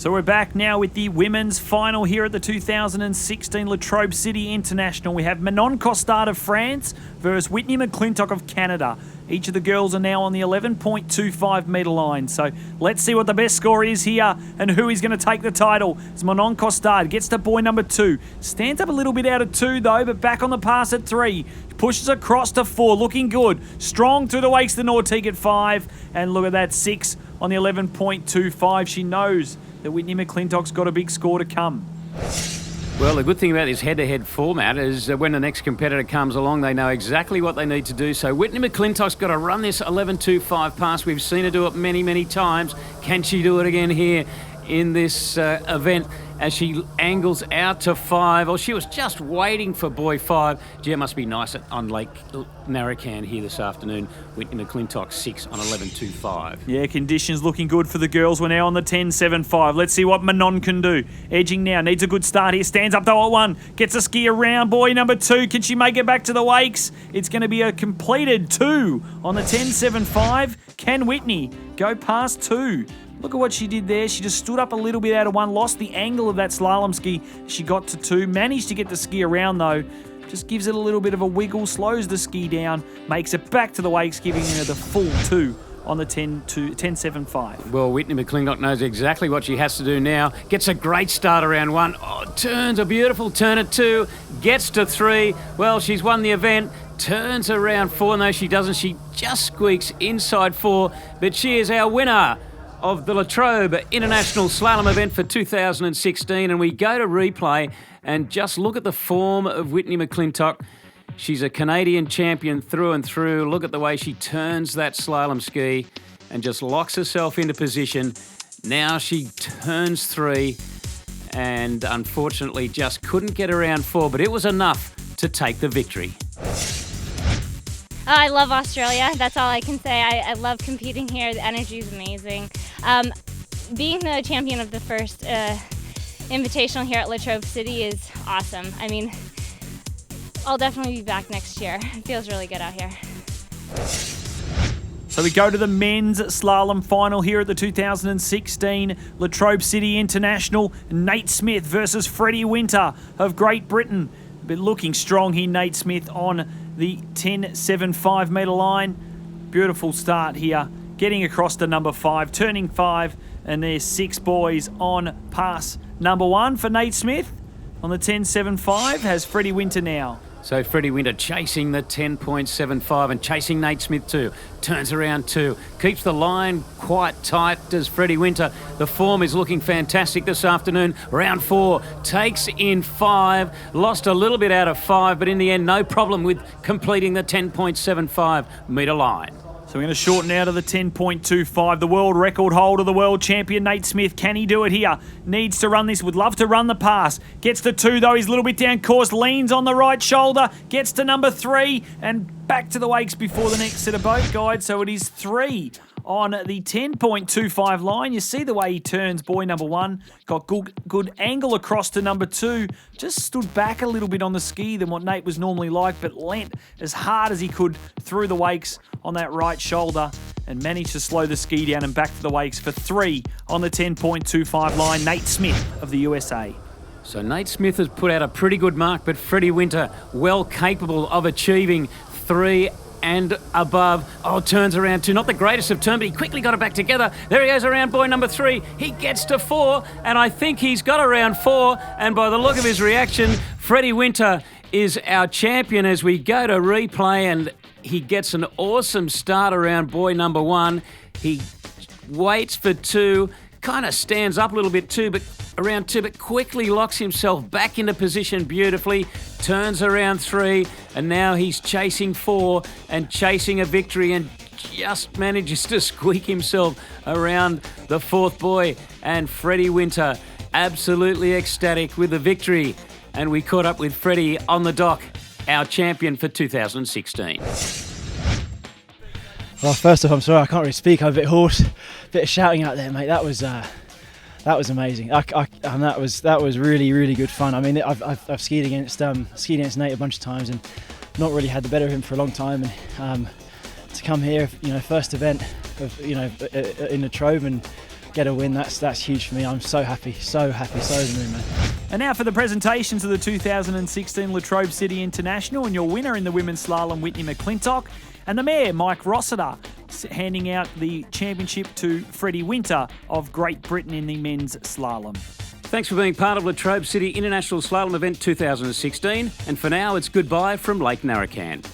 So we're back now with the women's final here at the 2016 Latrobe City International. We have Manon Costard of France versus Whitney McClintock of Canada. Each of the girls are now on the 11.25 metre line. So let's see what the best score is here and who is going to take the title. It's Manon Costard, gets to buoy number 2. Stands up a little bit out of 2 though, but back on the pass at 3. Pushes across to 4, looking good. Strong through the wakes, the Nautique at 5. And look at that, 6 on the 11.25. She knows that Whitney McClintock's got a big score to come. Well, the good thing about this head-to-head format is when the next competitor comes along, they know exactly what they need to do. So Whitney McClintock's got to run this 11.25 pass. We've seen her do it many, many times. Can she do it again here in this event as she angles out to 5? Well, she was just waiting for buoy 5. Gee, it must be nice on Lake Narracan here this afternoon. Whitney McClintock 6 on 11.25. Yeah, conditions looking good for the girls. We're now on the 10.75. Let's see what Manon can do. Edging now, needs a good start here. Stands up though at 1. Gets a ski around. Buoy number 2. Can she make it back to the wakes? It's going to be a completed 2 on the 10.75. Can Whitney go past 2? Look at what she did there. She just stood up a little bit out of 1, lost the angle of that slalom ski. She got to 2, managed to get the ski around though. Just gives it a little bit of a wiggle, slows the ski down, makes it back to the wakes, giving her the full 2 on the 10.75. Well, Whitney McClintock knows exactly what she has to do now. Gets a great start around 1. Oh, turns a beautiful turn at 2. Gets to 3. Well, she's won the event. Turns around 4. No, she doesn't. She just squeaks inside 4. But she is our winner of the Latrobe International Slalom event for 2016. And we go to replay and just look at the form of Whitney McClintock. She's a Canadian champion through and through. Look at the way she turns that slalom ski and just locks herself into position. Now she turns 3 and unfortunately just couldn't get around 4, but it was enough to take the victory. I love Australia. That's all I can say. I love competing here. The energy is amazing. Being the champion of the first Invitational here at Latrobe City is awesome. I mean, I'll definitely be back next year. It feels really good out here. So we go to the men's slalom final here at the 2016 Latrobe City International. Nate Smith versus Freddie Winter of Great Britain. But looking strong here, Nate Smith on the 10.75 metre line. Beautiful start here. Getting across to number 5, turning 5. And there's 6 boys on pass number 1 for Nate Smith. On the 10.75 has Freddie Winter now. So Freddie Winter chasing the 10.75 and chasing Nate Smith too. Turns around 2. Keeps the line quite tight, does Freddie Winter. The form is looking fantastic this afternoon. Round 4 takes in 5. Lost a little bit out of 5, but in the end, no problem with completing the 10.75 metre line. So we're going to shorten out of the 10.25. The world record holder, the world champion, Nate Smith. Can he do it here? Needs to run this. Would love to run the pass. Gets to 2, though. He's a little bit down course. Leans on the right shoulder. Gets to number 3. And back to the wakes before the next set of boat guides. So it is 3 on the 10.25 line. You see the way he turns, boy number 1. Got good angle across to number 2. Just stood back a little bit on the ski than what Nate was normally like, but leant as hard as he could through the wakes on that right shoulder and managed to slow the ski down and back to the wakes for 3 on the 10.25 line. Nate Smith of the USA. So Nate Smith has put out a pretty good mark, but Freddie Winter well capable of achieving 3 and above. Oh, turns around 2. Not the greatest of turn, but he quickly got it back together. There he goes around boy number 3. He gets to 4, and I think he's got around 4. And by the look of his reaction, Freddie Winter is our champion as we go to replay, and he gets an awesome start around boy number 1. He waits for 2, kind of stands up a little bit too, but around 2, but quickly locks himself back into position beautifully, turns around 3, and now he's chasing 4 and chasing a victory and just manages to squeak himself around the 4th boy. And Freddie Winter absolutely ecstatic with the victory. And we caught up with Freddie on the dock, our champion for 2016. Well, first off, I'm sorry I can't really speak. I'm a bit hoarse, a bit of shouting out there, mate. That was amazing. And that was really good fun. I mean, I've skied against Nate a bunch of times and not really had the better of him for a long time. And to come here, first event of in Latrobe and get a win. That's huge for me. I'm so happy, so over the moon, man. And now for the presentations of the 2016 Latrobe City International, and your winner in the women's slalom, Whitney McClintock, and the mayor, Mike Rossiter, handing out the championship to Freddie Winter of Great Britain in the men's slalom. Thanks for being part of Latrobe City International Slalom Event 2016. And for now, it's goodbye from Lake Narracan.